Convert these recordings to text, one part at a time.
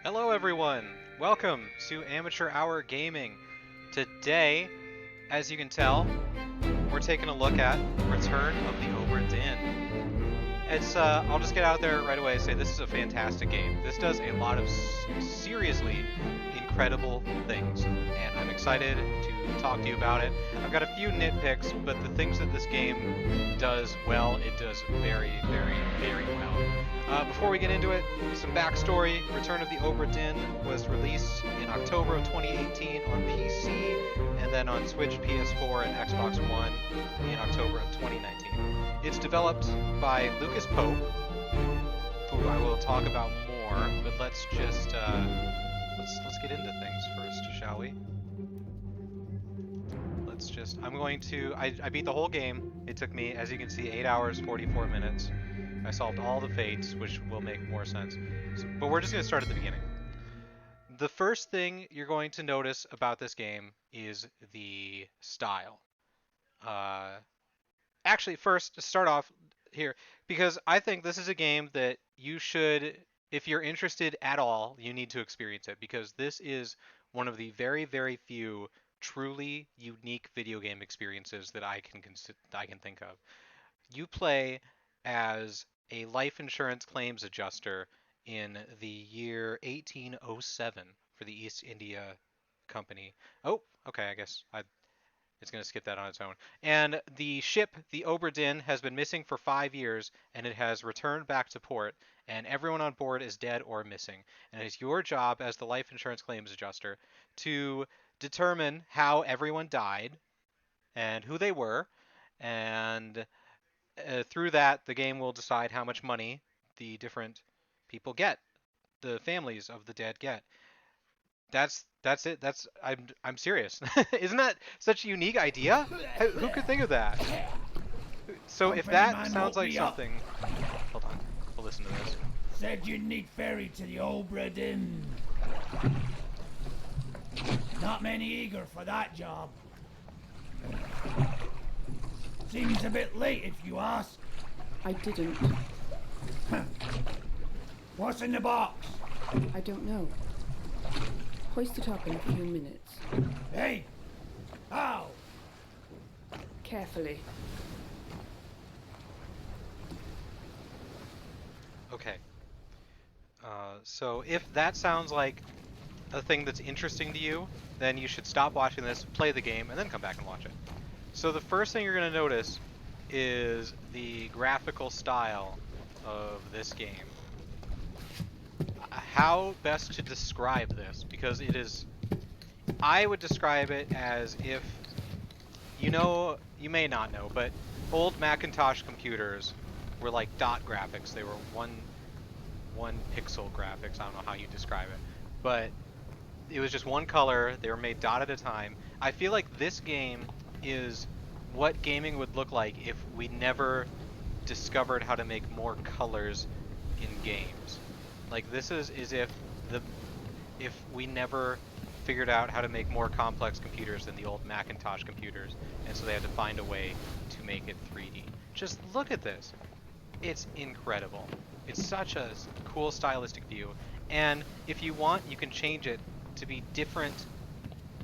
Hello everyone! Welcome to Amateur Hour Gaming. Today, as you can tell, we're taking a look at Return of the Obra Dinn. I'll just get out there right away and say this is a fantastic game. This does a lot of seriously incredible things, and I'm excited to talk to you about it. I've got a few nitpicks, but the things that this game does well, it does very, very, very well. Before we get into it, some backstory. Return of the Obra Dinn was released in October of 2018 on PC, and then on Switch, PS4, and Xbox One in October of 2019. It's developed by Lucas Pope, who I will talk about more, but let's just let's get into things first, shall we? I beat the whole game. It took me, as you can see, 8 hours, 44 minutes. I solved all the fates, which will make more sense. But we're just going to start at the beginning. The first thing you're going to notice about this game is the style. Actually, first, to start off here, because I think this is a game that you should, if you're interested at all, you need to experience it, because this is one of the very, very few truly unique video game experiences that I can think of. You play as a life insurance claims adjuster in the year 1807 for the East India Company. Oh, okay, I guess it's going to skip that on its own. And the ship, the Obra Dinn, has been missing for 5 years, and it has returned back to port, and everyone on board is dead or missing. And it's your job as the life insurance claims adjuster to determine how everyone died and who they were, and through that, the game will decide how much money the different people get, the families of the dead get. That's it. I'm serious. Isn't that such a unique idea? Who could think of that? So if that sounds like something, hold on, we'll listen to this. Said you'd need ferry to the Obra Dinn. Not many eager for that job. Seems a bit late if you ask. I didn't. What's in the box? I don't know. Hoist it up in a few minutes. Hey! How? Carefully. Okay. So if that sounds like a thing that's interesting to you, then you should stop watching this, play the game, and then come back and watch it. So the first thing you're going to notice is the graphical style of this game. How best to describe this? Because it is... I would describe it as if... You may not know, but old Macintosh computers were like dot graphics. They were one pixel graphics. I don't know how you describe it. But it was just one color. They were made dot at a time. I feel like this game is what gaming would look like if we never discovered how to make more colors in games. Like this is if we never figured out how to make more complex computers than the old Macintosh computers, and so they had to find a way to make it 3D. Just look at this. It's incredible. It's such a cool stylistic view, and if you want, you can change it to be different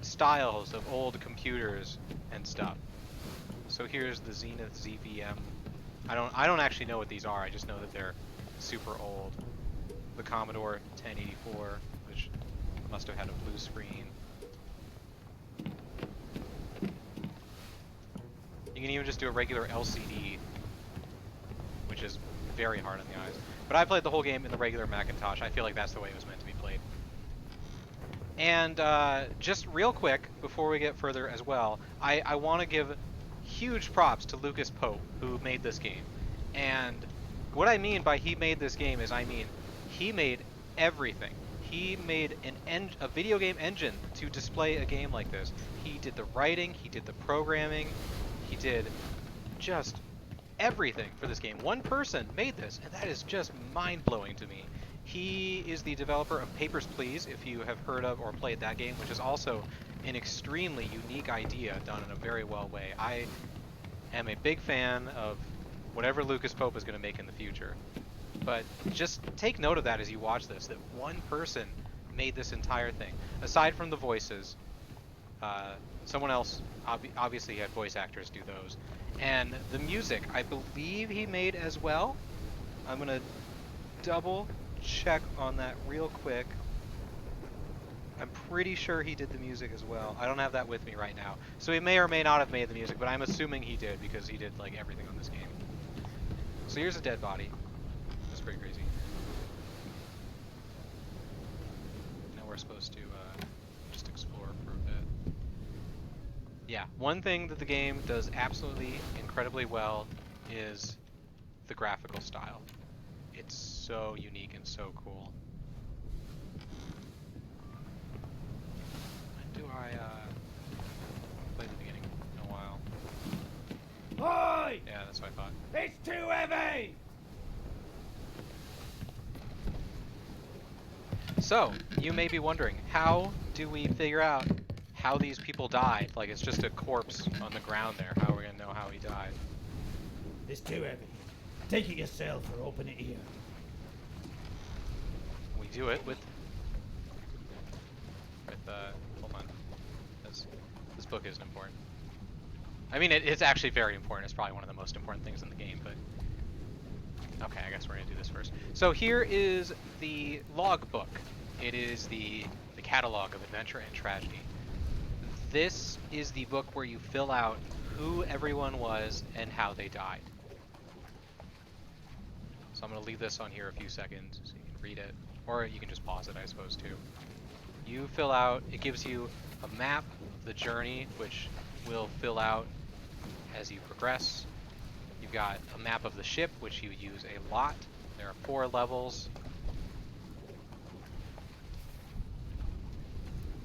styles of old computers and stuff. So here's the Zenith ZVM. I don't actually know what these are. I just know that they're super old. The Commodore 1084, which must have had a blue screen. You can even just do a regular LCD, which is very hard on the eyes. But I played the whole game in the regular Macintosh. I feel like that's the way it was meant to be played. And just real quick, before we get further as well, I want to give huge props to Lucas Pope, who made this game. And what I mean by he made this game is, I mean, he made everything. He made a video game engine to display a game like this. He did the writing, he did the programming, he did just everything for this game. One person made this, and that is just mind-blowing to me. He is the developer of Papers, Please, if you have heard of or played that game, which is also an extremely unique idea done in a very well way. I am a big fan of whatever Lucas Pope is going to make in the future. But just take note of that as you watch this, that one person made this entire thing. Aside from the voices, someone else obviously had voice actors do those. And the music, I believe he made as well. I'm gonna double check on that real quick. I'm pretty sure he did the music as well. I don't have that with me right now. So he may or may not have made the music, but I'm assuming he did because he did like everything on this game. So here's a dead body. That's pretty crazy. Now we're supposed to just explore for a bit. Yeah, one thing that the game does absolutely incredibly well is the graphical style. It's so unique and so cool. When do I play the beginning in a while? Oi! Yeah, that's what I thought. It's too heavy! So, you may be wondering, how do we figure out how these people died? Like, it's just a corpse on the ground there. How are we gonna know how he died? It's too heavy. Take it yourself or open it here. We do it with hold on. This book isn't important. I mean, it's actually very important. It's probably one of the most important things in the game, but okay, I guess we're gonna do this first. So here is the log book. It is the catalog of adventure and tragedy. This is the book where you fill out who everyone was and how they died. So I'm gonna leave this on here a few seconds so you can read it, or you can just pause it, I suppose, too. You fill out, it gives you a map of the journey, which will fill out as you progress. You've got a map of the ship, which you use a lot. There are 4 levels.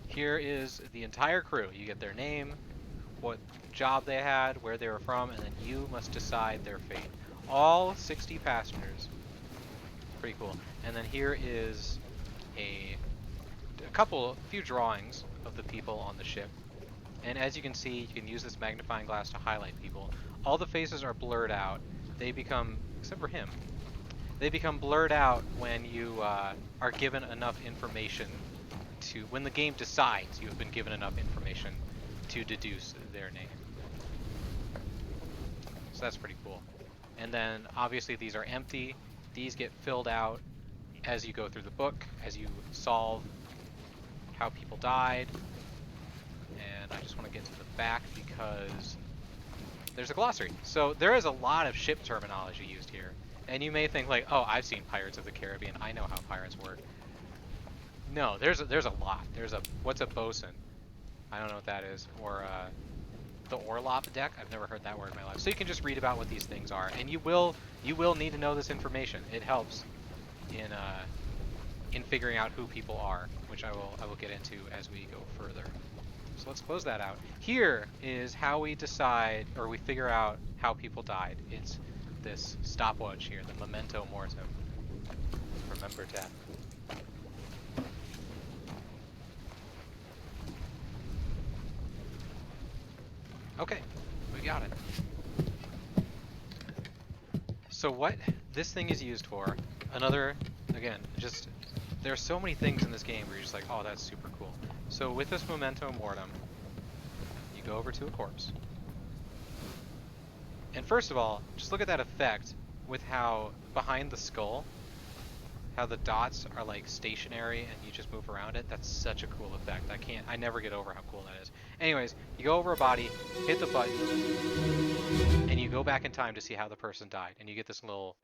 Here is the entire crew. You get their name, what job they had, where they were from, and then you must decide their fate. All 60 passengers. Pretty cool. And then here is a few drawings of the people on the ship. And as you can see, you can use this magnifying glass to highlight people. All the faces are blurred out. They become, except for him, they become blurred out when you are given enough information to, when the game decides you have been given enough information to deduce their name. So that's pretty cool. And then obviously these are empty. These get filled out as you go through the book, as you solve how people died. And I just want to get to the back because there's a glossary. So there is a lot of ship terminology used here. And you may think like, oh, I've seen Pirates of the Caribbean. I know how pirates work. No, there's a lot. There's a, what's a bosun? I don't know what that is. Or the orlop deck. I've never heard that word in my life. So you can just read about what these things are, and you will need to know this information. It helps in figuring out who people are, which I will get into as we go further. So let's close that out. Here is how we decide, or we figure out how people died. It's this stopwatch here, the memento mortem. Remember death. Okay, we got it. So what this thing is used for, again, just, there are so many things in this game where you're just like, oh, that's super cool. So with this memento mortem, you go over to a corpse. And first of all, just look at that effect with how behind the skull, how the dots are like stationary and you just move around it. That's such a cool effect. I never get over how cool that is. Anyways, you go over a body, hit the button, and you go back in time to see how the person died. And you get this little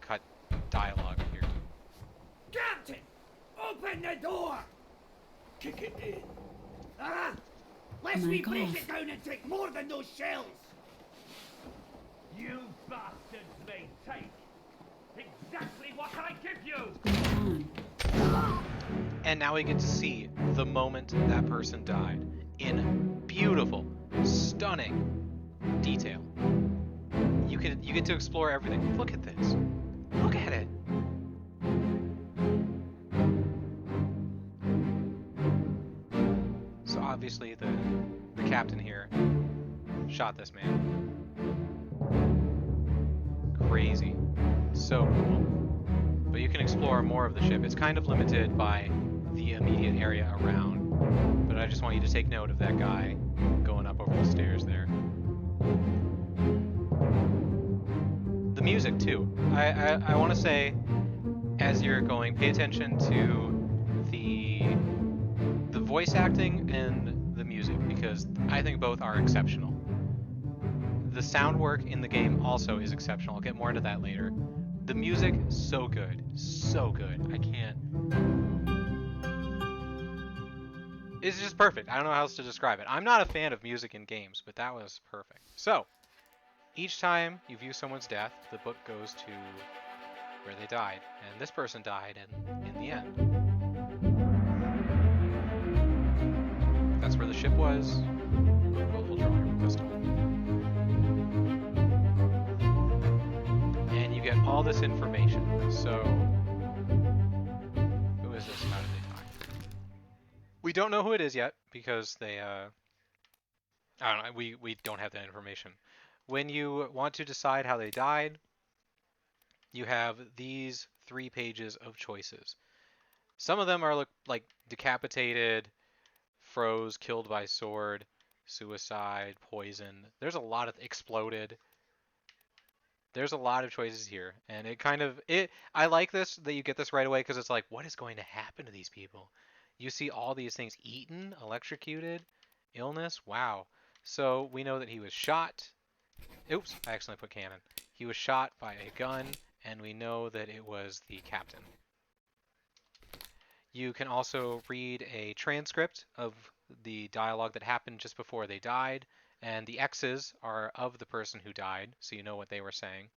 cut dialogue here. Captain! Open the door! Kick it in. Ah! Lest we break it down and take more than those shells! You bastards may take exactly what I give you! What's going on? And now we get to see the moment that person died in beautiful, stunning detail. You get to explore everything. Look at this. Look at it. So obviously the captain here shot this man. Crazy. So cool. But you can explore more of the ship. It's kind of limited by the immediate area around. But I just want you to take note of that guy going up over the stairs there. The music too. I want to say, as you're going, pay attention to the voice acting and the music, because I think both are exceptional. The sound work in the game also is exceptional. I'll get more into that later. The music, so good. So good. I can't... It's just perfect. I don't know how else to describe it. I'm not a fan of music in games, but that was perfect. So, each time you view someone's death, the book goes to where they died. And this person died in the end. That's where the ship was. We'll draw your pistol. And you get all this information. So, who is this? How did they die? We don't know who it is yet because they, I don't know, we don't have that information. When you want to decide how they died, you have these 3 pages of choices. Some of them are like decapitated, froze, killed by sword, suicide, poison. There's a lot of exploded. There's a lot of choices here, and I like this that you get this right away because it's like, what is going to happen to these people? You see all these things: eaten, electrocuted, illness. Wow. So we know that he was shot. Oops, I accidentally put cannon. He was shot by a gun, and we know that it was the captain. You can also read a transcript of the dialogue that happened just before they died, and the X's are of the person who died, so you know what they were saying.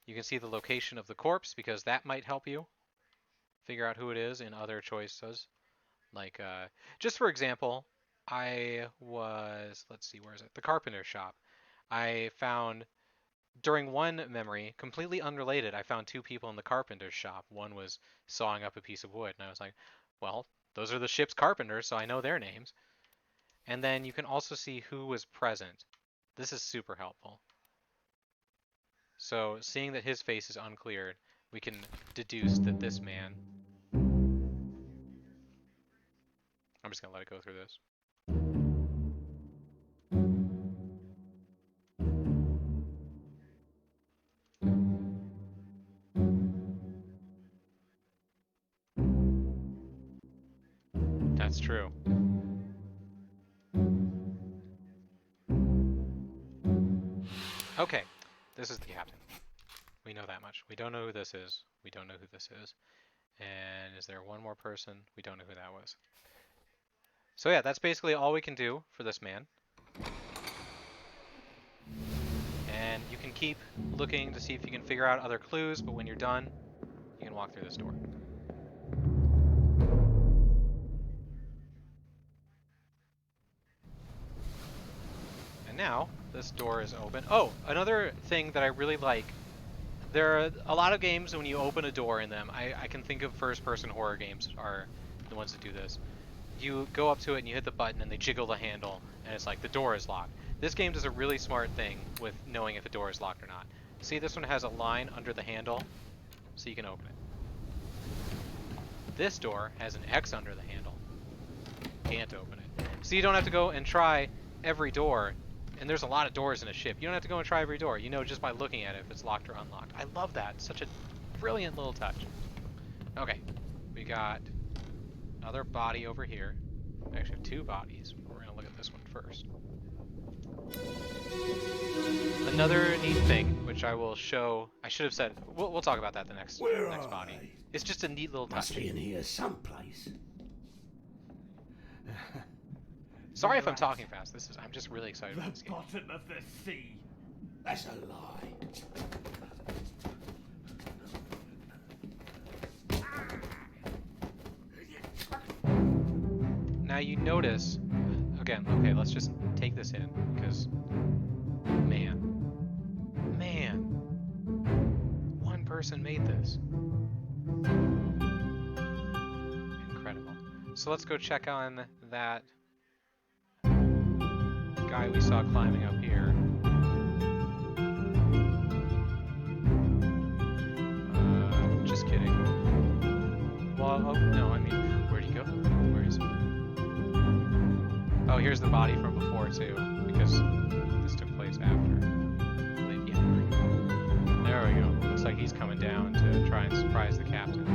You can see the location of the corpse, because that might help you figure out who it is in other choices. Like, just for example, I was, let's see, where is it? The carpenter shop. I found, during one memory, completely unrelated, I found 2 people in the carpenter's shop. One was sawing up a piece of wood, and I was like, well, those are the ship's carpenters, so I know their names. And then you can also see who was present. This is super helpful. So, seeing that his face is uncleared, we can deduce that this man... I'm just going to let it go through this. That's true. Okay, this is the captain. We know that much. We don't know who this is. We don't know who this is. And is there one more person? We don't know who that was. So yeah, that's basically all we can do for this man. And you can keep looking to see if you can figure out other clues, but when you're done, you can walk through this door. And now, this door is open. Oh, another thing that I really like. There are a lot of games when you open a door in them. I can think of first-person horror games are the ones that do this. You go up to it and you hit the button and they jiggle the handle and it's like the door is locked. This game does a really smart thing with knowing if a door is locked or not. See, this one has a line under the handle so you can open it. This door has an X under the handle. Can't open it. So you don't have to go and try every door. And there's a lot of doors in a ship. You don't have to go and try every door. You know just by looking at it if it's locked or unlocked. I love that. It's such a brilliant little touch. Okay, we got another body over here. We actually have 2 bodies. We're going to look at this one first. Another neat thing, which I will show... I should have said... We'll talk about that the next body. It's just a neat little touch. Must be in here someplace. Sorry if I'm talking fast. I'm just really excited about this The game. bottom of the sea. That's a lie. Now you notice, again, okay, let's just take this in, because, man, one person made this. Incredible. So let's go check on that guy we saw climbing up here. Just kidding. Well, oh, no, I mean, go. Where is he? Oh, here's the body from before too, because this took place after. Yeah, there we go. There we go. Looks like he's coming down to try and surprise the captain.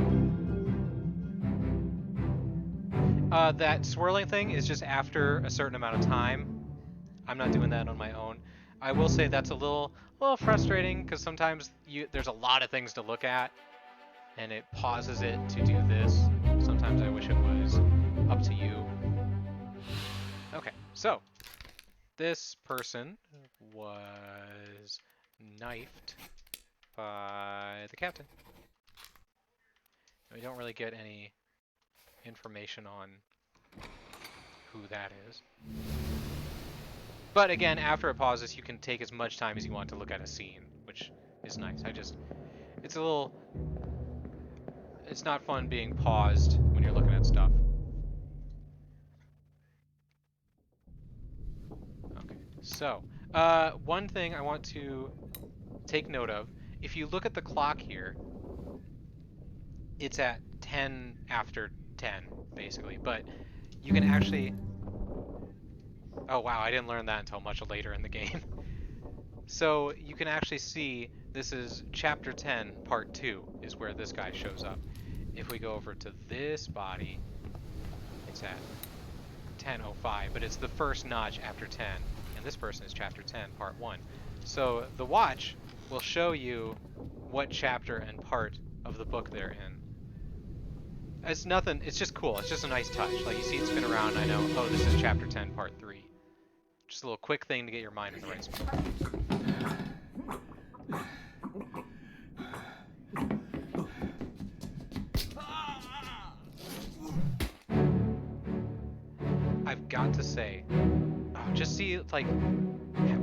That swirling thing is just after a certain amount of time. I'm not doing that on my own. I will say that's a little frustrating because sometimes there's a lot of things to look at, and it pauses it to do this. Sometimes I wish it was up to you. Okay, so this person was knifed by the captain. We don't really get any information on who that is. But again, after it pauses, you can take as much time as you want to look at a scene, which is nice. It's not fun being paused when you're looking at stuff. Okay, so one thing I want to take note of, if you look at the clock here, it's at 10 after 10, basically, but you can actually... Oh wow, I didn't learn that until much later in the game. So you can actually see this is chapter 10, part 2, is where this guy shows up. If we go over to this body, it's at 10:05, but it's the first notch after 10, and this person is chapter 10, part 1. So the watch will show you what chapter and part of the book they're in. It's nothing, it's just cool, it's just a nice touch. Like you see it spin around and I know, oh, this is chapter 10, part 3. Just a little quick thing to get your mind in the right spot. I've got to say, just see, like,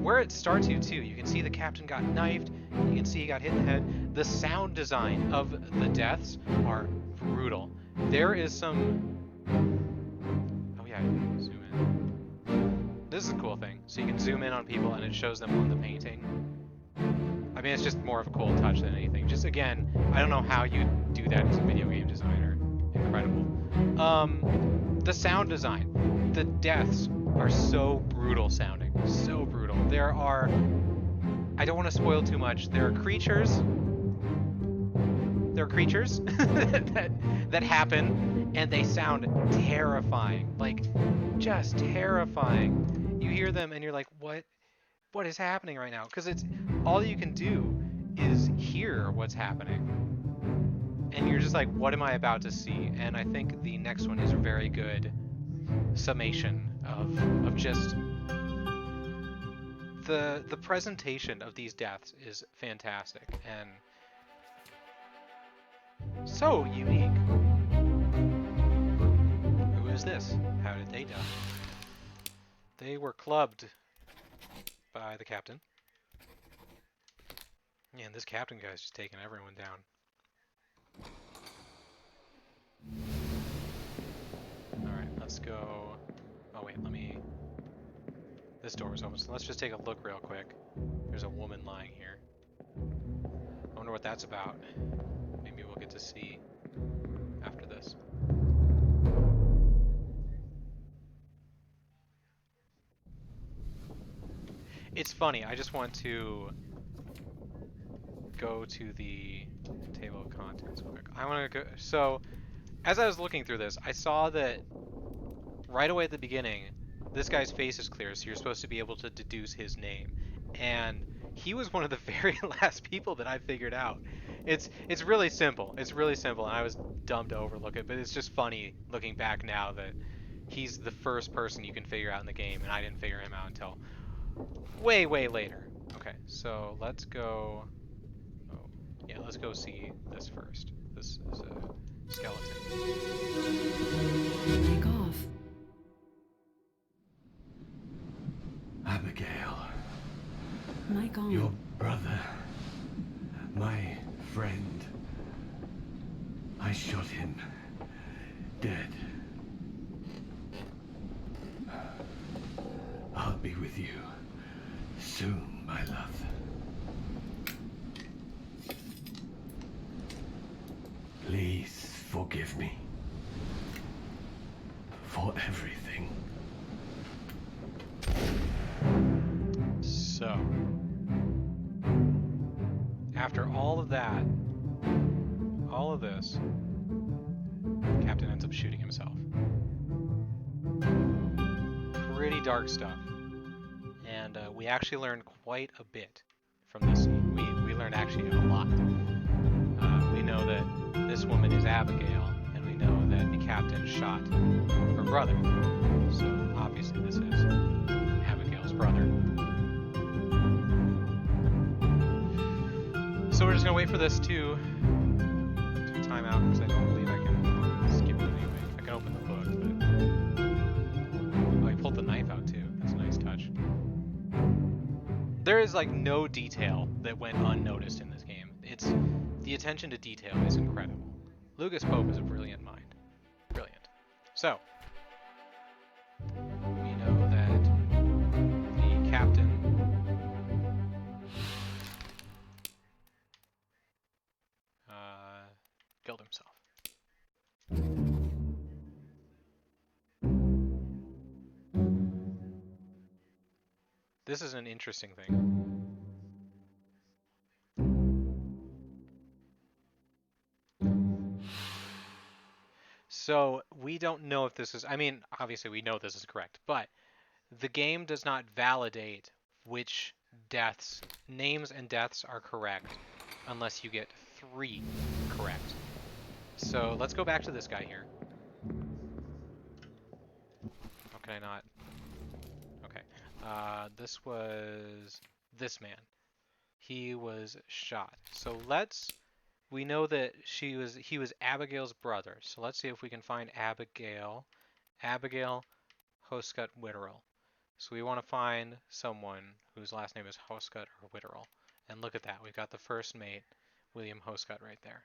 where it starts you too. You can see the captain got knifed, you can see he got hit in the head. The sound design of the deaths are brutal. There is some... Oh yeah, zoom in. This is a cool thing. So you can zoom in on people and it shows them on the painting. I mean, it's just more of a cool touch than anything. Just again, I don't know how you do that as a video game designer. Incredible. The sound design. The deaths are so brutal sounding. So brutal. There are... I don't want to spoil too much. There are creatures that happen, and they sound terrifying. Like, just terrifying. You hear them, and you're like, what is happening right now? Because it's all you can do is hear what's happening. And you're just like, what am I about to see? And I think the next one is a very good summation of just... The presentation of these deaths is fantastic, and so unique. Who is this? How did they die? They were clubbed by the captain. Yeah, and this captain guy's just taking everyone down. Alright, let's go... Oh wait, this door is open, so let's just take a look real quick. There's a woman lying here. I wonder what that's about. Maybe we'll get to see after this. It's funny, I just want to go to the table of contents quick. I want to go... So, as I was looking through this, I saw that right away at the beginning, this guy's face is clear, so you're supposed to be able to deduce his name. And he was one of the very last people that I figured out. It's really simple. It's really simple, and I was dumb to overlook it, but it's just funny looking back now that he's the first person you can figure out in the game, and I didn't figure him out until way, way later. Okay, so let's go... Oh, yeah, let's go see this first. This is a skeleton. Take off. Abigail. My God. Your brother. My friend. I shot him. Dead. I'll be with you soon, my love. Please forgive me. for everything. So, after all of that, all of this, the captain ends up shooting himself. Pretty dark stuff. And we actually learned quite a bit from this scene. We learned actually a lot. We know that this woman is Abigail, and we know that the captain shot her brother. So obviously this is Abigail's brother. So we're just gonna wait for this to time out because I don't believe I can skip it anyway. I can open the book, but oh, he pulled the knife out too. That's a nice touch. There is like no detail that went unnoticed in this game. The attention to detail is incredible. Lucas Pope is a brilliant mind. Brilliant. So, we know that the captain killed himself. This is an interesting thing. So, we don't know if this is, I mean, obviously we know this is correct, but the game does not validate which names and deaths are correct unless you get 3 correct. So, let's go back to this guy here. How can I not? Okay. This was this man. He was shot. So we know that he was Abigail's brother. So let's see if we can find Abigail Hoscut Witterell. So we want to find someone whose last name is Hoscut or Witterell. And look at that. We've got the first mate, William Hoscut, right there.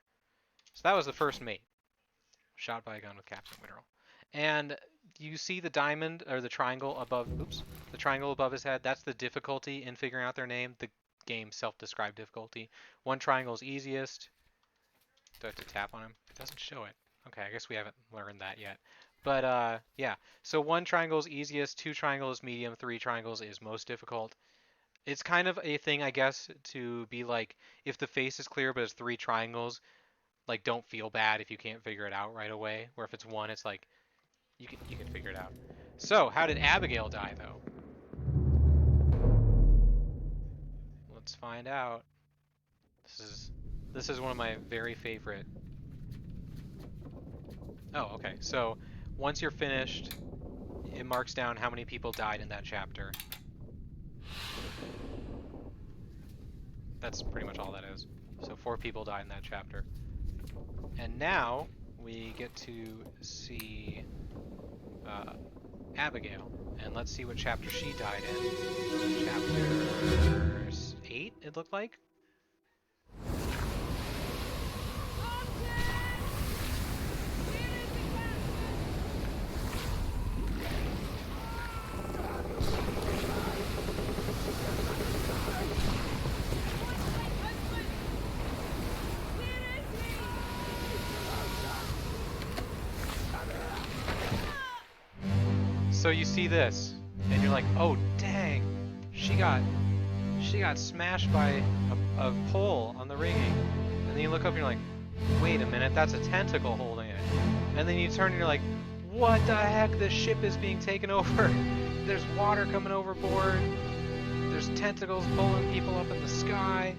So that was the first mate. Shot by a gun with Captain Witterell. And you see the diamond, or the triangle above, the triangle above his head. That's the difficulty in figuring out their name. The game's self-described difficulty. One triangle is easiest. Do I have to tap on him? It doesn't show it. Okay, I guess we haven't learned that yet. But, yeah. So 1 triangle is easiest, 2 triangles medium, 3 triangles is most difficult. It's kind of a thing, I guess, to be like, if the face is clear but it's 3 triangles, like, don't feel bad if you can't figure it out right away. Where if it's 1, it's like, you can figure it out. So, how did Abigail die, though? Let's find out. This is one of my very favorite. Oh, okay. So, once you're finished, it marks down how many people died in that chapter. That's pretty much all that is. So 4 people died in that chapter. And now we get to see Abigail. And let's see what chapter she died in. Chapter 8, it looked like. So you see this, and you're like, oh dang, she got smashed by a pole on the rigging. And then you look up and you're like, wait a minute, that's a tentacle holding it. And then you turn and you're like, what the heck, the ship is being taken over. There's water coming overboard. There's tentacles pulling people up in the sky.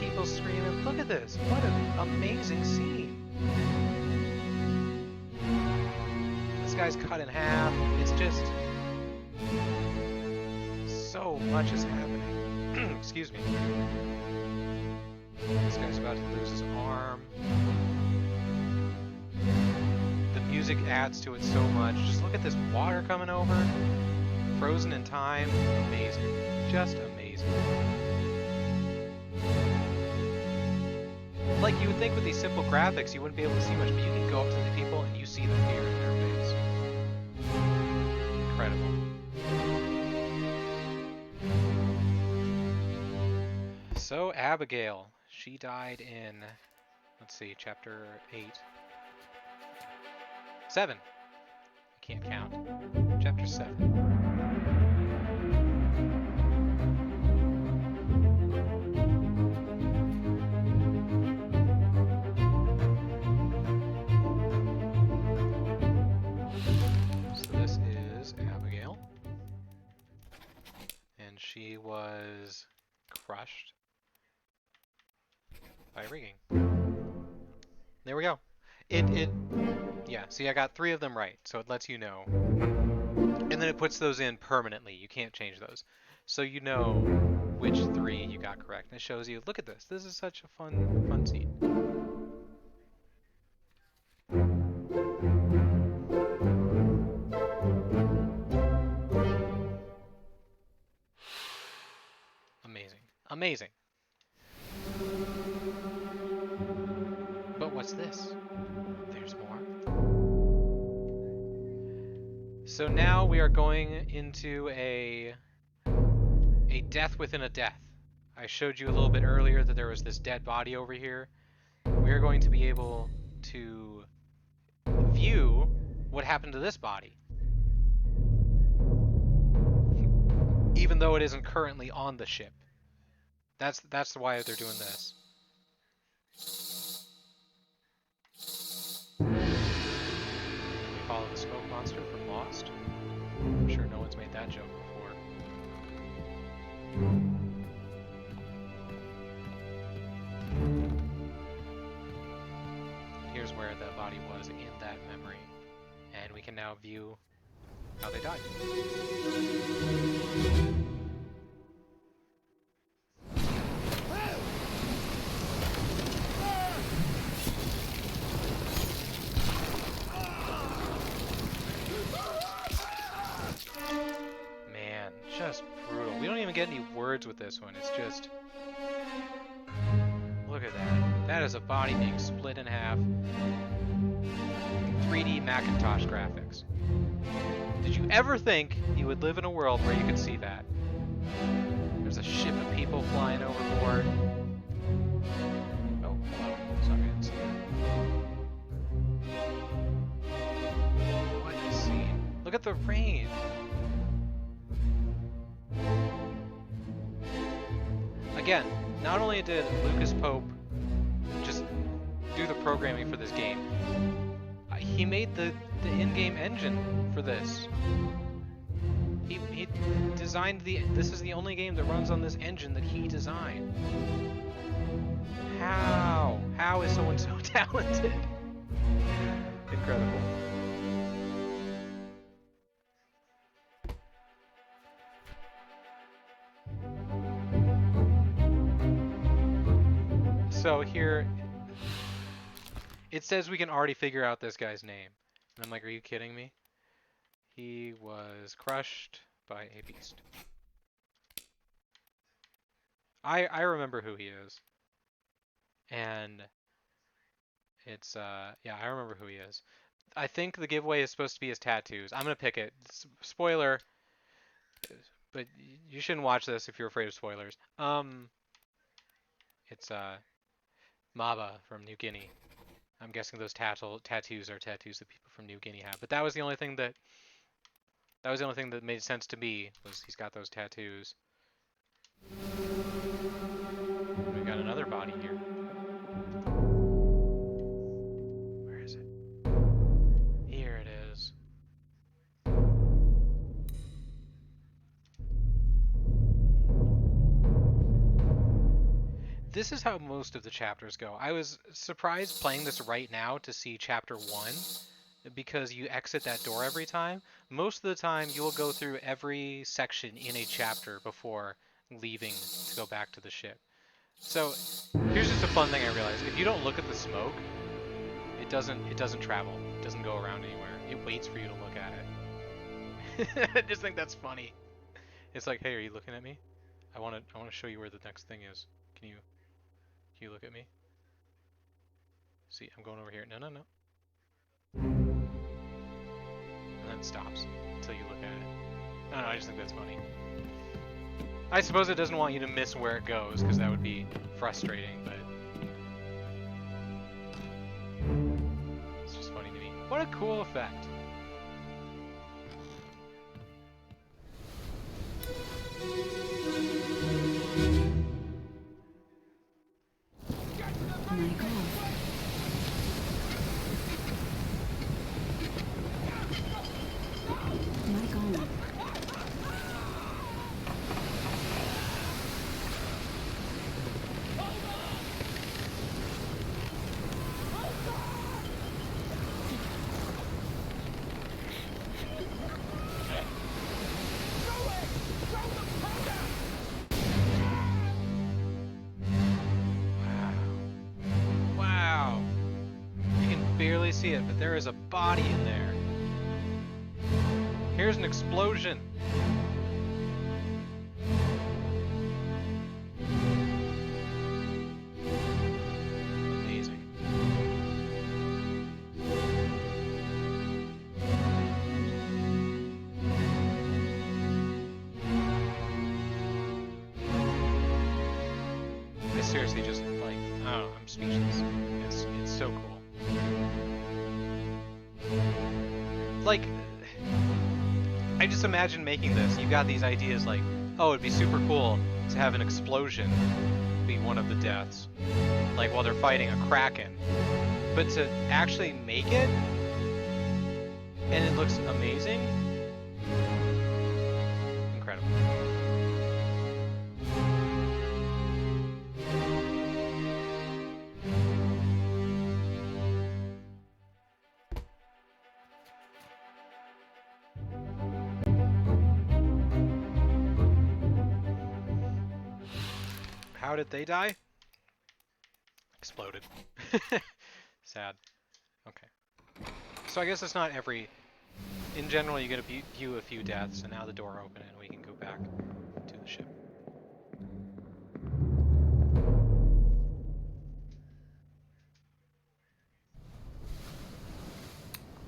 People screaming, look at this, what an amazing scene. This guy's cut in half. It's just so much is happening. Excuse me. This guy's about to lose his arm. The music adds to it so much. Just look at this water coming over. Frozen in time. Amazing. Just amazing. Like, you would think with these simple graphics you wouldn't be able to see much, but you can go up to the people and you see the fear in their face. Incredible. So, Abigail. She died in, let's see, chapter 8. 7. I can't count. Chapter 7. So this is Abigail. And she was crushed by rigging. There we go. Yeah, see, I got 3 of them right, so it lets you know. And then it puts those in permanently. You can't change those. So you know which 3 you got correct. And it shows you, look at this. This is such a fun scene. Amazing. Amazing. But what's this? There's more. So now we are going into a death within a death. I showed you a little bit earlier that there was this dead body over here. We're going to be able to view what happened to this body, even though it isn't currently on the ship. That's why they're doing this. We follow the smoke monster from Lost. I'm sure no one's made that joke before. Here's where the body was in that memory. And we can now view how they died. Man, just brutal. We don't even get any words with this one. It's just... Look at that. That is a body being split in half. 3D Macintosh graphics. Did you ever think you would live in a world where you could see that? There's a ship of people flying overboard. Oh, hello. Sorry, I didn't see that. What a scene. Look at the rain. Again, not only did Lucas Pope just do the programming for this game, he made the in-game engine for this. He designed this is the only game that runs on this engine that he designed. How is someone so talented? Incredible. So here, it says we can already figure out this guy's name. And I'm like, are you kidding me? He was crushed by a beast. I remember who he is. And it's, yeah, I remember who he is. I think the giveaway is supposed to be his tattoos. I'm going to pick it. Spoiler, but you shouldn't watch this if you're afraid of spoilers. It's, Maba from New Guinea. I'm guessing those tattoos are tattoos that people from New Guinea have. But that was the only thing that made sense to me, was he's got those tattoos. We got another body here. Where is it? Here it is. This is how most of the chapters go. I was surprised playing this right now to see chapter 1, because you exit that door every time. Most of the time you will go through every section in a chapter before leaving to go back to the ship. So here's just a fun thing I realized. If you don't look at the smoke, it doesn't travel. It doesn't go around anywhere. It waits for you to look at it. I just think that's funny. It's like, hey, are you looking at me? I want to show you where the next thing is. Can you look at me? See, I'm going over here. No. And then it stops until you look at it. I don't know, I just think that's funny. I suppose it doesn't want you to miss where it goes, because that would be frustrating, but it's just funny to me. What a cool effect. My God. My God. Wow. You can barely see it, but there is a body in there. Here's an explosion. Amazing. I seriously just like, I don't know, I'm speechless. It's so cool. Like, I just imagine making this. You've got these ideas like, oh, it'd be super cool to have an explosion be one of the deaths, like while they're fighting a kraken. But to actually make it, and it looks amazing, incredible. How did they die? Exploded. Sad. Okay. So I guess it's not every... In general, you get to view a few deaths, and now the door open and we can go back to the ship.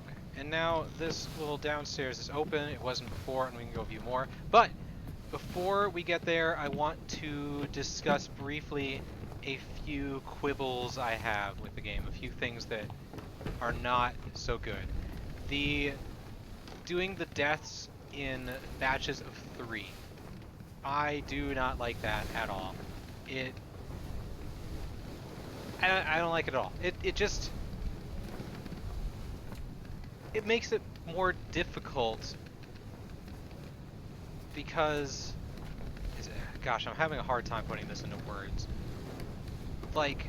Okay. And now this little downstairs is open. It wasn't before, and we can go view more. But before we get there, I want to discuss briefly a few quibbles I have with the game, a few things that are not so good. Doing the deaths in batches of 3. I do not like that at all. I don't like it at all. It just... It makes it more difficult because... Gosh, I'm having a hard time putting this into words. Like...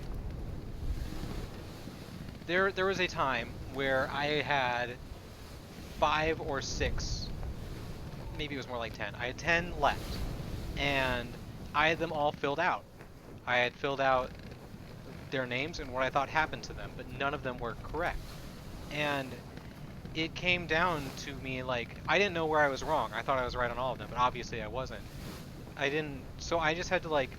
There was a time where I had 5 or 6, maybe it was more like 10. I had 10 left, and I had them all filled out. I had filled out their names and what I thought happened to them, but none of them were correct. And it came down to me like, I didn't know where I was wrong. I thought I was right on all of them, but obviously I wasn't. So I just had to like,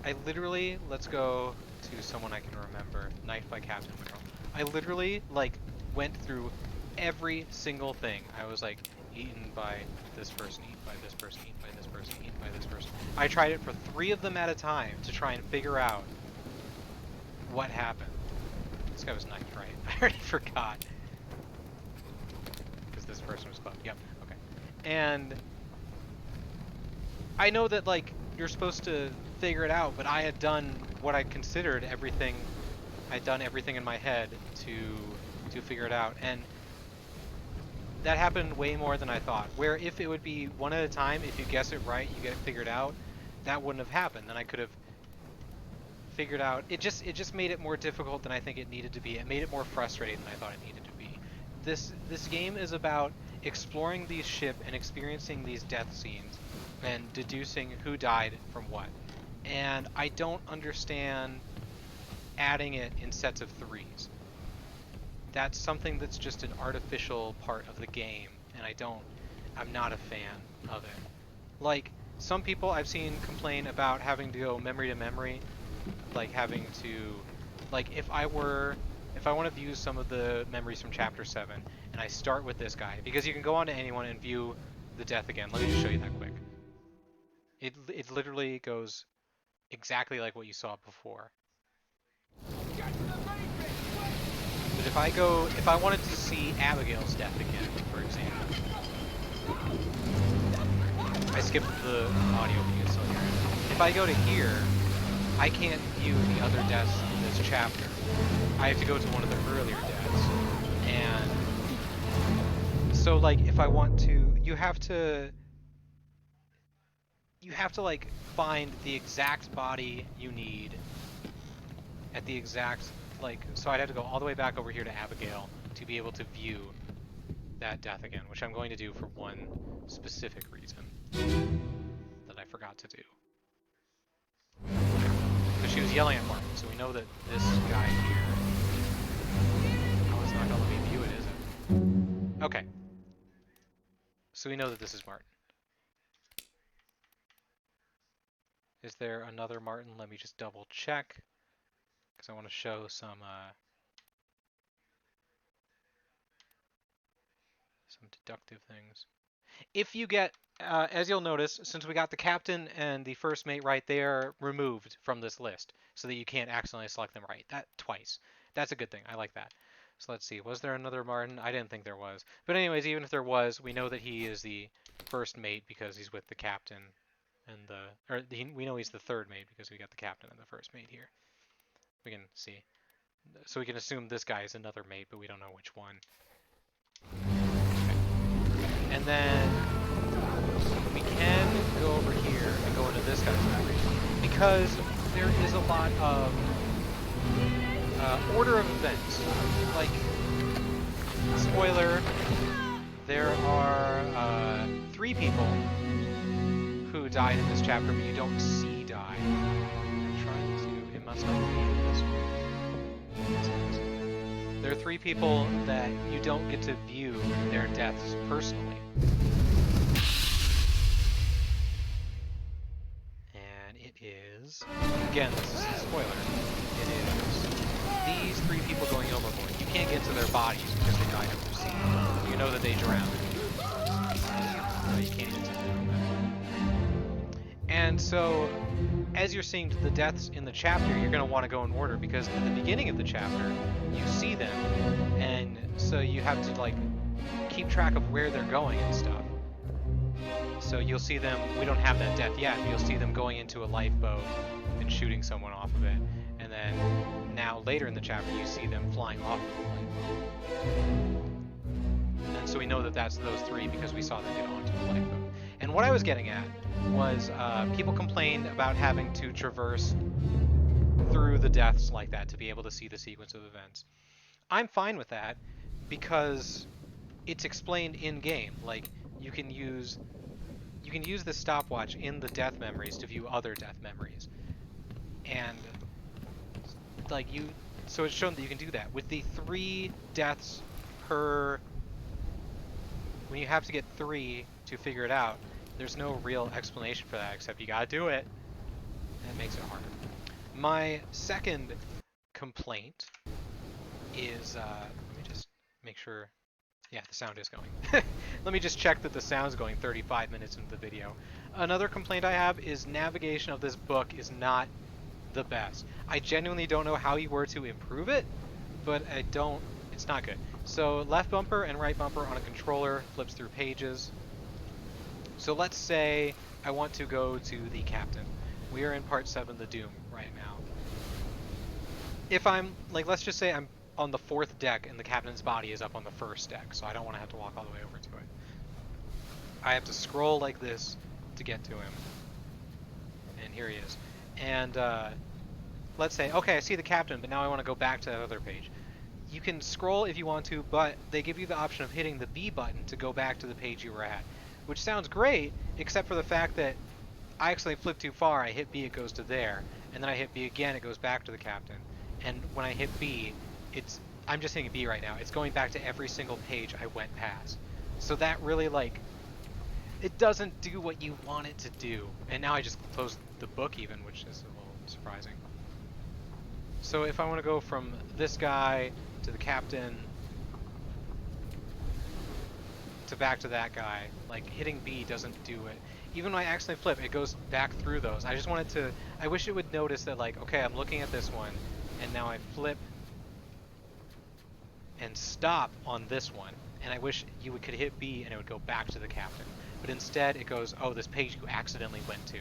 I literally, let's go to someone I can remember, Knife by Captain Mineral. I literally like went through every single thing. I was like, eaten by this person, eaten by this person, eaten by this person, eaten by this person. I tried it for 3 of them at a time to try and figure out what happened. This guy was knifed, right? I already forgot. Because this person was clubbed. Yep, okay. And I know that like you're supposed to figure it out, but I had done what I considered everything. I'd done everything in my head to figure it out, and that happened way more than I thought. Where if it would be one at a time, if you guess it right, you get it figured out, that wouldn't have happened. Then I could have figured out. It just made it more difficult than I think it needed to be. It made it more frustrating than I thought it needed to be. This game is about exploring the ship and experiencing these death scenes and deducing who died from what. And I don't understand adding it in sets of 3s. That's something that's just an artificial part of the game, and I'm not a fan of it. Like, some people I've seen complain about having to go memory to memory, like having to, like if I want to view some of the memories from Chapter 7, and I start with this guy, because you can go on to anyone and view the death again. Let me just show you that quick. It literally goes exactly like what you saw before. But if I wanted to see Abigail's death again, for example, I I skipped the audio, but you can still hear it. If I go to here, I can't view the other deaths in this chapter. I have to go to one of the earlier deaths. And so, like, if I want to, you have to like find the exact body you need at the exact, like, so I'd have to go all the way back over here to Abigail to be able to view that death again, which I'm going to do for one specific reason that I forgot to do. Because she was yelling at Martin, so we know that this guy here... Oh, it's not going to let me view it, is it? Okay. So we know that this is Martin. Is there another Martin? Let me just double check, because I want to show some deductive things. If you get, as you'll notice, since we got the captain and the first mate right there removed from this list, so that you can't accidentally select them right, that twice. That's a good thing. I like that. So let's see. Was there another Martin? I didn't think there was. But anyways, even if there was, we know that he is the first mate because he's with the captain, and we know he's the third mate because we got the captain and the first mate here. We can see. So we can assume this guy is another mate, but we don't know which one. And then we can go over here and go into this guy's memory because there is a lot of order of events. Like, spoiler, there are 3 people who died in this chapter, but you don't see die. I'm trying to, it must not be this one. There are 3 people that you don't get to view their deaths personally. And it is, again, this is a spoiler, it is these 3 people going overboard. You can't get to their bodies because they died under the sea. You know that they drowned. You can't even see them. And so, as you're seeing the deaths in the chapter, you're going to want to go in order because at the beginning of the chapter, you see them, and so you have to, like, keep track of where they're going and stuff. So you'll see them, we don't have that death yet, but you'll see them going into a lifeboat and shooting someone off of it. And then now later in the chapter you see them flying off of the lifeboat. And so we know that that's those 3 because we saw them get onto the lifeboat. And what I was getting at was people complained about having to traverse through the deaths like that to be able to see the sequence of events. I'm fine with that because it's explained in game. Like, you can use the stopwatch in the death memories to view other death memories, and like so it's shown that you can do that with the 3 deaths per. When you have to get 3 to figure it out, there's no real explanation for that except you gotta do it. That makes it harder. My second complaint is let me just make sure. Yeah, the sound is going. Let me just check that the sound's going 35 minutes into the video. Another complaint I have is navigation of this book is not the best. I genuinely don't know how you were to improve it, but it's not good. So left bumper and right bumper on a controller flips through pages. So let's say I want to go to the captain. We are in part 7, the Doom, right now. If I'm, like, let's just say I'm on the 4th deck and the captain's body is up on the 1st deck, so I don't want to have to walk all the way over to it. I have to scroll like this to get to him. And here he is. And let's say, okay, I see the captain, but now I want to go back to that other page. You can scroll if you want to, but they give you the option of hitting the B button to go back to the page you were at, which sounds great, except for the fact that I actually flipped too far. I hit B, it goes to there, and then I hit B again, it goes back to the captain. And when I hit B, I'm just hitting B right now. It's going back to every single page I went past. So that really, like, it doesn't do what you want it to do. And now I just closed the book even, which is a little surprising. So if I want to go from this guy to the captain to back to that guy, like, hitting B doesn't do it. Even when I accidentally flip, it goes back through those. I just wanted to, I wish it would notice that, like, okay, I'm looking at this one, and now I flip and stop on this one, and I wish you could hit B and it would go back to the captain. but instead it goes, oh, this page you accidentally went to,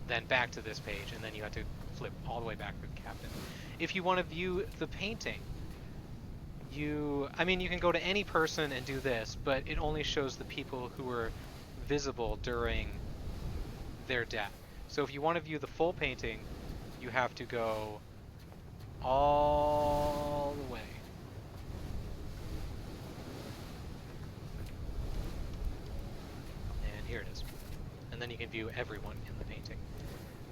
then back to this page, and then you have to flip all the way back to the captain. If you want to view the painting, I mean, you can go to any person and do this, but it only shows the people who were visible during their death. So if you want to view the full painting, you have to go all the way. And here it is. And then you can view everyone in the painting.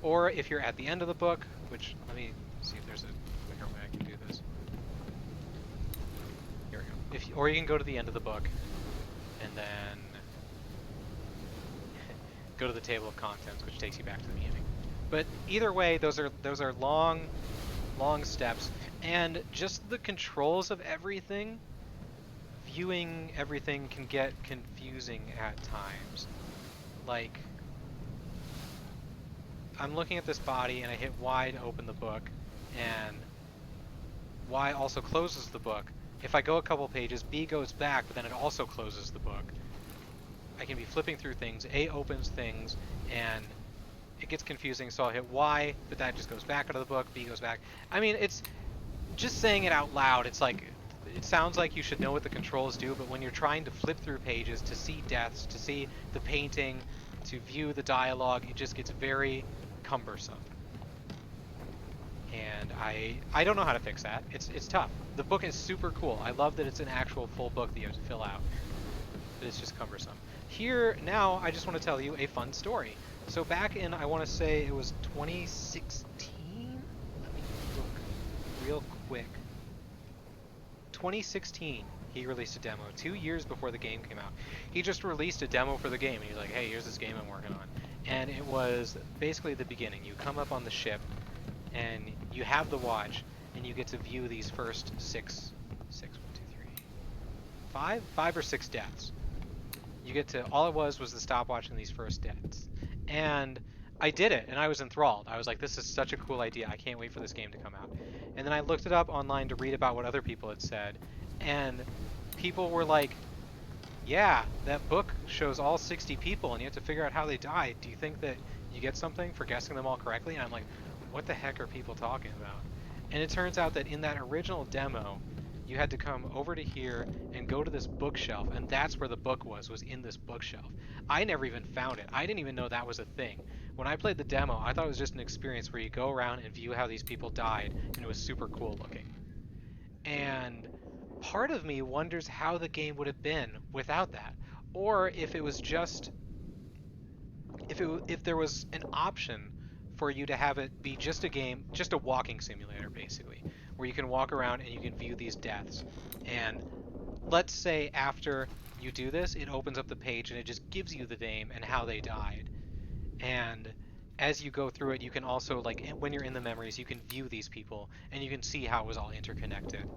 Or if you're at the end of the book, which, let me see if there's a quicker way I can do this. Here we go. Or you can go to the end of the book, and then go to the table of contents, which takes you back to the beginning. But either way, those are long steps, and just the controls of everything, viewing everything can get confusing at times. Like, I'm looking at this body and I hit Y to open the book, and Y also closes the book. If I go a couple pages, B goes back, but then it also closes the book. I can be flipping through things, A opens things, and it gets confusing, so I'll hit Y, but that just goes back out of the book, B goes back. I mean, it's just saying it out loud, it's like, it sounds like you should know what the controls do, but when you're trying to flip through pages to see deaths, to see the painting, to view the dialogue, it just gets very cumbersome. And I don't know how to fix that. It's tough. The book is super cool. I love that it's an actual full book that you have to fill out, but it's just cumbersome. Here, now, I just want to tell you a fun story. So back in, I want to say it was 2016? Let me look real quick. 2016, he released a demo, 2 years before the game came out. He just released a demo for the game, and he's like, hey, here's this game I'm working on. And it was basically the beginning. You come up on the ship, and you have the watch, and you get to view these first five or six deaths. You get to, all it was the stopwatch in these first deaths. And I did it, and I was enthralled. I was like, this is such a cool idea. I can't wait for this game to come out. And then I looked it up online to read about what other people had said, and people were like, yeah, that book shows all 60 people, and you have to figure out how they died. Do you think that you get something for guessing them all correctly? And I'm like, what the heck are people talking about? And it turns out that in that original demo, you had to come over to here and go to this bookshelf, and that's where the book was in this bookshelf. I never even found it. I didn't even know that was a thing. When I played the demo, I thought it was just an experience where you go around and view how these people died, and it was super cool looking. And part of me wonders how the game would have been without that, or if it was just if there was an option for you to have it be just a game, just a walking simulator basically, where you can walk around and you can view these deaths. And let's say after you do this, it opens up the page and it just gives you the name and how they died. And as you go through it, you can also, like, when you're in the memories, you can view these people and you can see how it was all interconnected.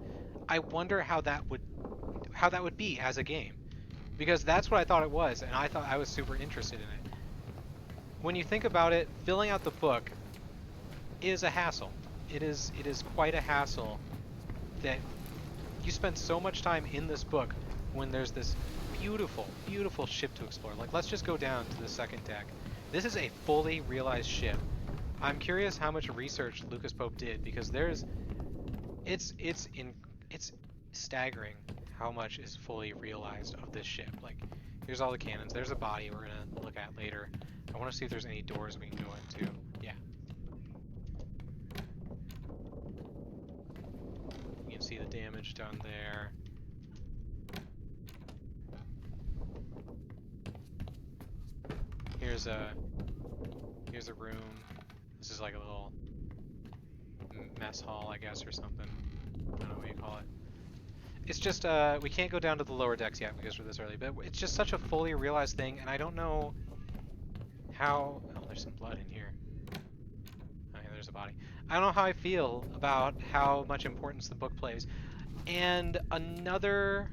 I wonder how that would be as a game, because that's what I thought it was, and I thought I was super interested in it. When you think about it, filling out the book is a hassle. It is quite a hassle that you spend so much time in this book when there's this beautiful, beautiful ship to explore. Like, let's just go down to the second deck. This is a fully realized ship. I'm curious how much research Lucas Pope did, because it's staggering how much is fully realized of this ship. Like, here's all the cannons. There's a body we're gonna look at later. I want to see if there's any doors we can go into. Yeah. You can see the damage done there. Here's a room. This is like a little mess hall, I guess, or something. I don't know what you call it. It's just, we can't go down to the lower decks yet because we're this early, but it's just such a fully realized thing, and I don't know how... Oh, there's some blood in here. Okay, there's a body. I don't know how I feel about how much importance the book plays. And another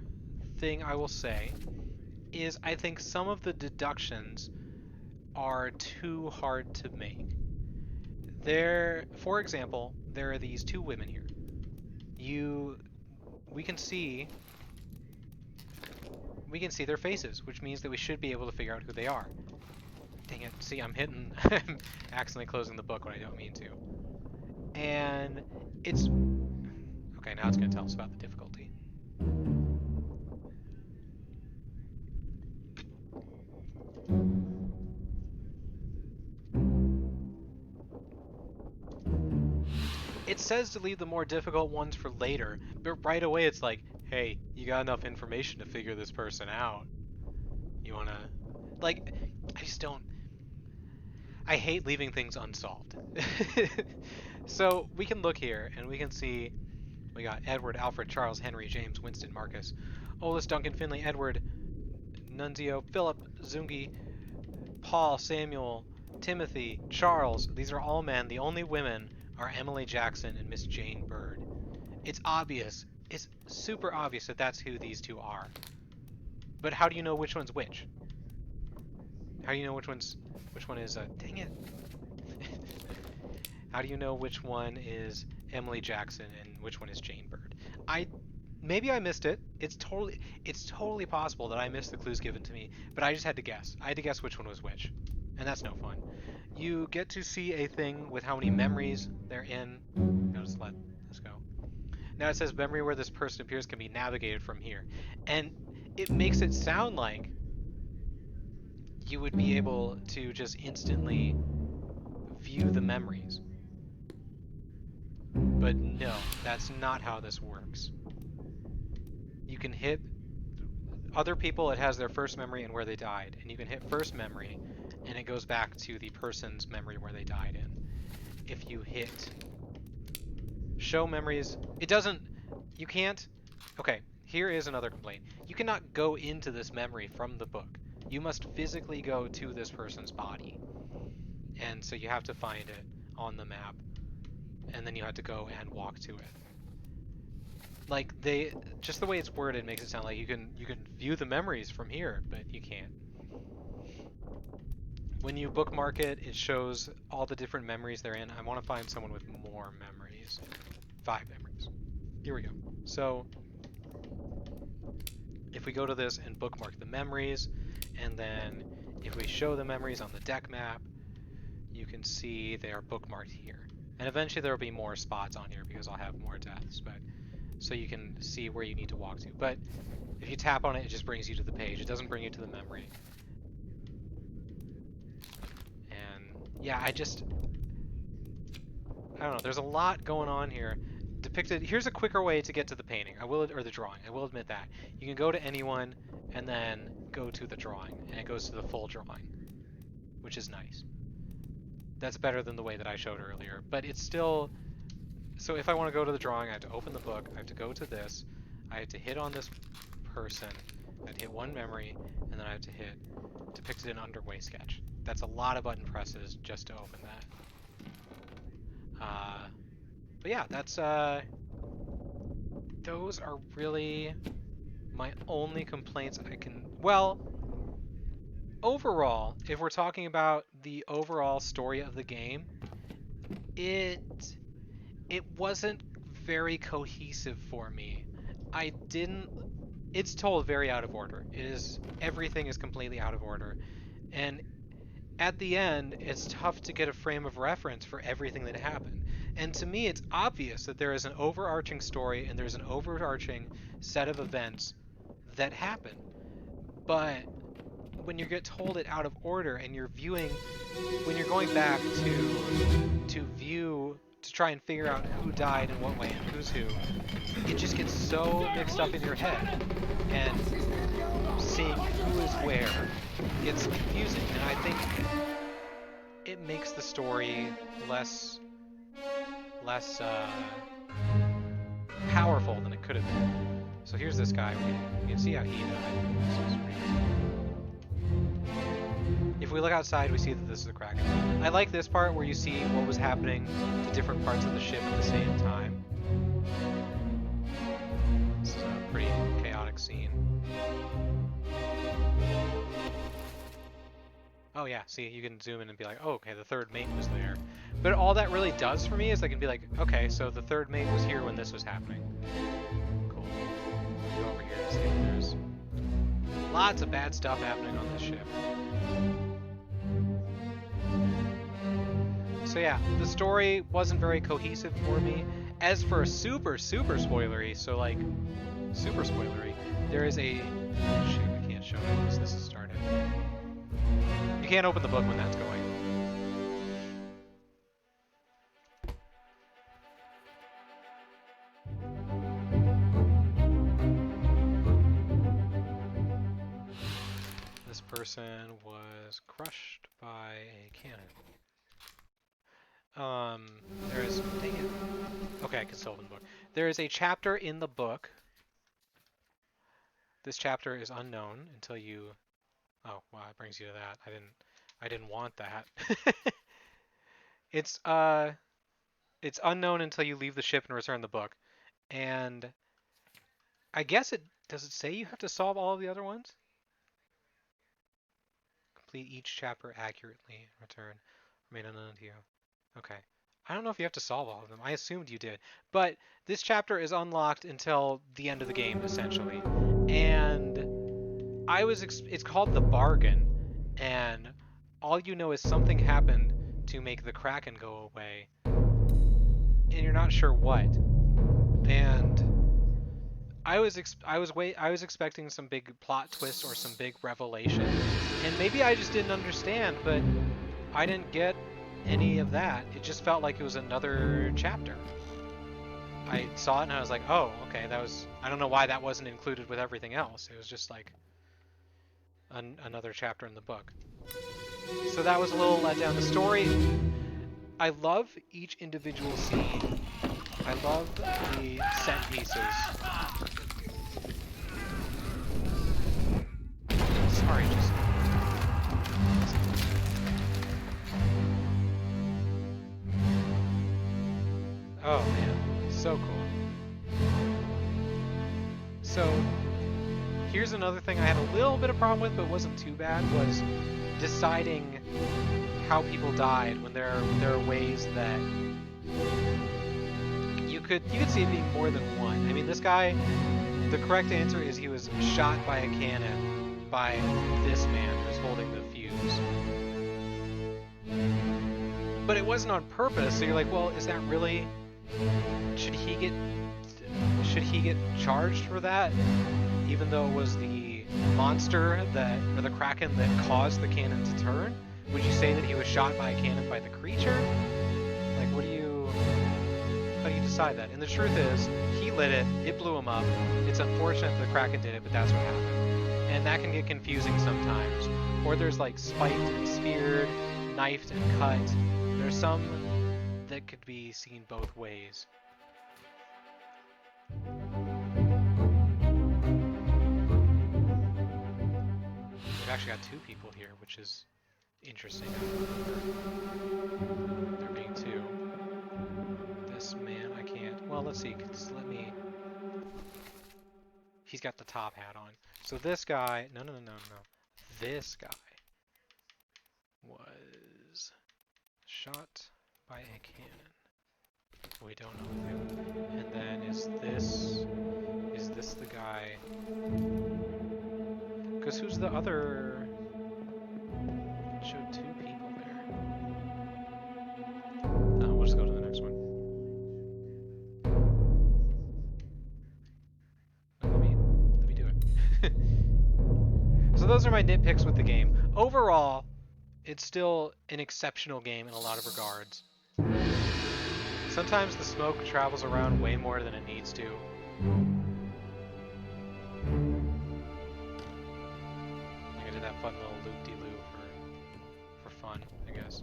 thing I will say is I think some of the deductions are too hard to make. For example, there are these two women here. We can see we can see their faces, which means that we should be able to figure out who they are. Dang it, see, I'm accidentally closing the book when I don't mean to. And it's, okay, now it's going to tell us about the difficulty. It says to leave the more difficult ones for later, but right away it's like, hey, you got enough information to figure this person out. You wanna... Like, I just don't... I hate leaving things unsolved. So we can look here, and we can see we got Edward, Alfred, Charles, Henry, James, Winston, Marcus, Olus, Duncan, Finley, Edward, Nunzio, Philip, Zungi, Paul, Samuel, Timothy, Charles. These are all men. The only women are Emily Jackson and Miss Jane Bird. It's obvious. It's super obvious that that's who these two are. But how do you know which one's which? How do you know which one is, dang it. How do you know which one is Emily Jackson and which one is Jane Bird? Maybe I missed it. It's totally possible that I missed the clues given to me, but I just had to guess. I had to guess which one was which. And that's no fun. You get to see a thing with how many memories they're in. Now let's go. Now it says memory where this person appears can be navigated from here. And it makes it sound like you would be able to just instantly view the memories. But no, that's not how this works. You can hit other people, it has their first memory and where they died. And you can hit first memory, and it goes back to the person's memory where they died in. If you hit show memories, it doesn't, you can't, okay, here is another complaint. You cannot go into this memory from the book. You must physically go to this person's body. And so you have to find it on the map. And then you have to go and walk to it. Like, just the way it's worded makes it sound like you can view the memories from here, but you can't. When you bookmark it, it shows all the different memories they're in. I want to find someone with more memories. 5 memories. Here we go. So, if we go to this and bookmark the memories, and then if we show the memories on the deck map, you can see they are bookmarked here. And eventually there will be more spots on here because I'll have more deaths, but so you can see where you need to walk to. But if you tap on it, it just brings you to the page. It doesn't bring you to the memory. And yeah, I don't know. There's a lot going on here. Depicted. Here's a quicker way to get to the painting. Or the drawing. I will admit that. You can go to anyone and then go to the drawing, and it goes to the full drawing, which is nice. That's better than the way that I showed earlier, but it's still... So if I want to go to the drawing, I have to open the book, I have to go to this, I have to hit on this person, I have to hit one memory, and then I have to hit depicted in underway sketch. That's a lot of button presses just to open that. But yeah, that's... Those are really my only complaints I can... Well... Overall, if we're talking about the overall story of the game, it wasn't very cohesive for me. It's told very out of order. Everything is completely out of order. And at the end, it's tough to get a frame of reference for everything that happened. And to me, it's obvious that there is an overarching story and there's an overarching set of events that happen. But when you get told it out of order and when you're going back to view, to try and figure out who died in what way and who's who, it just gets so mixed up in your head, and seeing who is where gets confusing, and I think it makes the story less powerful than it could have been. So here's this guy, we can see how he died. If we look outside, we see that this is a Kraken. I like this part where you see what was happening to different parts of the ship at the same time. This is a pretty chaotic scene. Oh yeah, see, you can zoom in and be like, oh, okay, the third mate was there. But all that really does for me is I can be like, okay, so the third mate was here when this was happening. Cool. Go over here and see if there's Lots of bad stuff happening on this ship. So yeah, the story wasn't very cohesive for me. As for super spoilery, so like super spoilery, there is a shoot, I can't show it because this has started. You can't open the book when that's going. This person was crushed by a cannon. There is, dang it. Okay, I can still open the book. There is a chapter in the book. This chapter is unknown until you. Oh, wow, it brings you to that. I didn't want that. It's unknown until you leave the ship and return the book. And I guess does it say you have to solve all of the other ones? Complete each chapter accurately and return. Remain unknown to you. Okay. I don't know if you have to solve all of them. I assumed you did. But this chapter is unlocked until the end of the game, essentially. And it's called The Bargain. And all you know is something happened to make the Kraken go away. And you're not sure what. And I was expecting some big plot twist or some big revelation. And maybe I just didn't understand, but I didn't get any of that. It just felt like it was another chapter. I saw it and I was like, oh, okay, I don't know why that wasn't included with everything else. It was just like another chapter in the book. So that was a little let down. The story, I love each individual scene. I love the set pieces. Sorry, just... Oh man, so cool. So, here's another thing I had a little bit of problem with, but wasn't too bad, was deciding how people died when there are ways that you could see it being more than one. I mean, this guy, the correct answer is he was shot by a cannon by this man who's holding the fuse. But it wasn't on purpose, so you're like, well, is that really... Should he get charged for that? Even though it was the monster or the Kraken that caused the cannon to turn? Would you say that he was shot by a cannon by the creature? Like, how do you decide that? And the truth is, he lit it, it blew him up. It's unfortunate the Kraken did it, but that's what happened. And that can get confusing sometimes. Or there's like spiked and speared, knifed and cut. There's some that could be seen both ways. We've actually got two people here, which is interesting. There being two. This man, I can't. Well, let's see. Just let me. He's got the top hat on. So this guy. No. This guy was shot by a cannon. We don't know who. And then is this the guy? Because who's the other? It showed two people there. No, we'll just go to the next one. Let me do it. So those are my nitpicks with the game. Overall, it's still an exceptional game in a lot of regards. Sometimes the smoke travels around way more than it needs to. Like I did that fun little loop-de-loop for fun, I guess.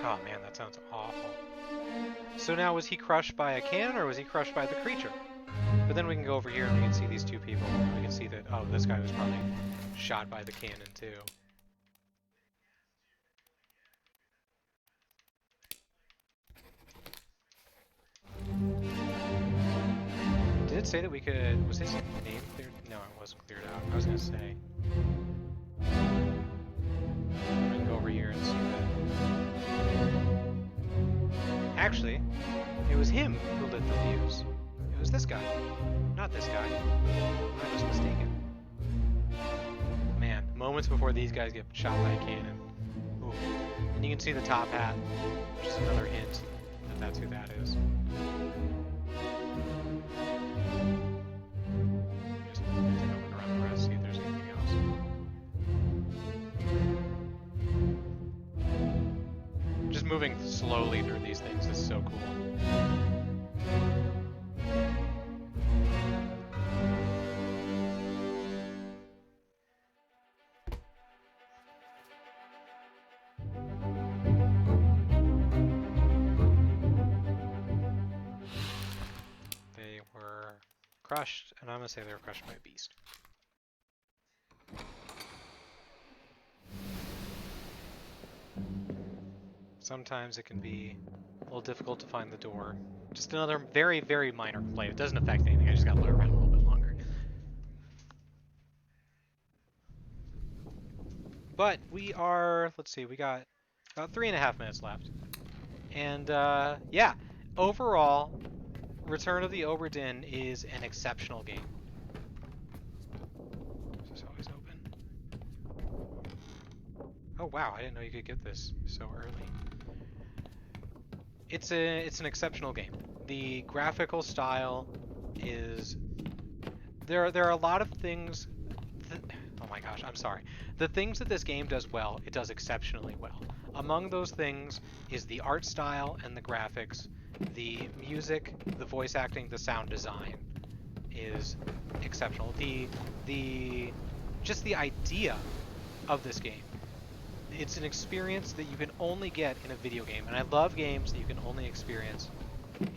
Oh man, that sounds awful. So now, was he crushed by a cannon or was he crushed by the creature? But then we can go over here and we can see these two people. And we can see that, oh, this guy was probably shot by the cannon too. it say that we could... Was his name cleared? No, it wasn't cleared out. I was going to say. I'm going to go over here and see that. Actually, it was him who lit the fuse. It was this guy, not this guy. I was mistaken. Man, moments before these guys get shot by a cannon. Ooh. And you can see the top hat, which is another hint that that's who that is. Just take a look around the rest, see if there's anything else. Just moving slowly through these things is so cool. They were crushed, and I'm gonna say they were crushed by a beast. Sometimes it can be a little difficult to find the door. Just another very, very minor complaint. It doesn't affect anything. I just gotta look around a little bit longer. But we are, let's see, we got about 3.5 minutes left. And yeah, overall, Return of the Obra Dinn is an exceptional game. This is always open. Oh wow, I didn't know you could get this so early. It's an exceptional game. The graphical style is there are a lot of things oh my gosh, I'm sorry. The things that this game does well, it does exceptionally well. Among those things is the art style and the graphics, the music, the voice acting, the sound design is exceptional. Just the idea of this game. It's an experience that you can only get in a video game, and I love games that you can only experience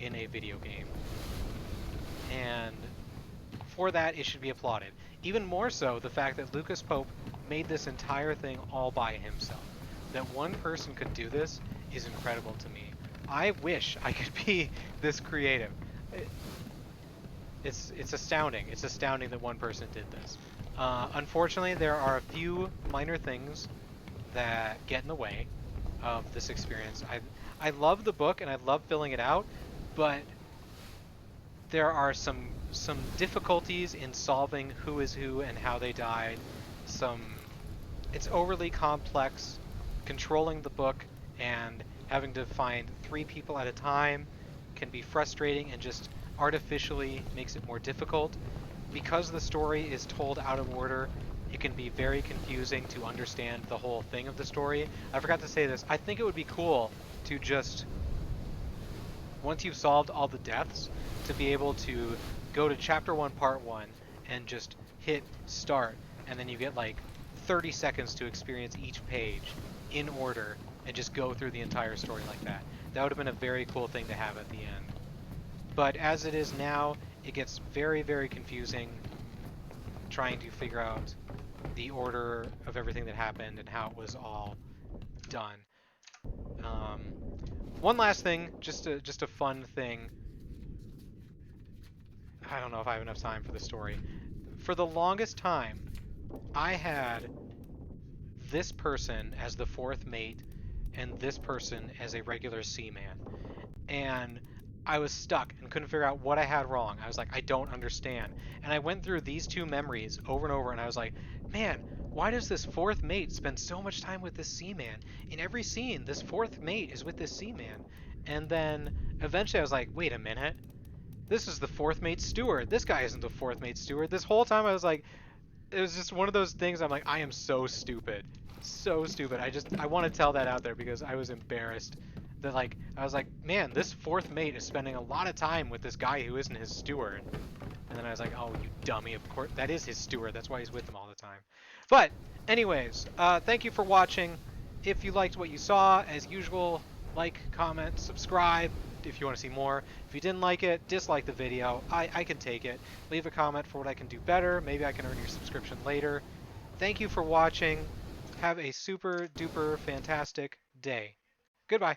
in a video game. And for that, it should be applauded. Even more so, the fact that Lucas Pope made this entire thing all by himself. That one person could do this is incredible to me. I wish I could be this creative. It's astounding. It's astounding that one person did this. Unfortunately, there are a few minor things that get in the way of this experience. I love the book and I love filling it out, but there are some difficulties in solving who is who and how they died. It's overly complex. Controlling the book and having to find 3 people at a time can be frustrating and just artificially makes it more difficult. Because the story is told out of order, it can be very confusing to understand the whole thing of the story. I forgot to say this. I think it would be cool to just, once you've solved all the deaths, to be able to go to chapter 1, part 1, and just hit start, and then you get like 30 seconds to experience each page in order and just go through the entire story like that. That would have been a very cool thing to have at the end. But as it is now, it gets very, very confusing trying to figure out the order of everything that happened and how it was all done. One last thing, just a fun thing. I don't know if I have enough time for the story. For the longest time, I had this person as the 4th mate and this person as a regular seaman. And I was stuck and couldn't figure out what I had wrong. I was like, I don't understand. And I went through these 2 memories over and over, and I was like, man, why does this 4th mate spend so much time with this seaman? In every scene, this 4th mate is with this seaman. And then eventually I was like, wait a minute. This is the 4th mate steward. This guy isn't the 4th mate steward. This whole time I was like, it was just one of those things. I'm like, I am so stupid. So stupid. I want to tell that out there because I was embarrassed that I was like, man, this 4th mate is spending a lot of time with this guy who isn't his steward. And then I was like, oh, you dummy. Of course, that is his steward. That's why he's with him all the time. But anyways, thank you for watching. If you liked what you saw, as usual, like, comment, subscribe if you want to see more. If you didn't like it, dislike the video. I can take it. Leave a comment for what I can do better. Maybe I can earn your subscription later. Thank you for watching. Have a super duper fantastic day. Goodbye.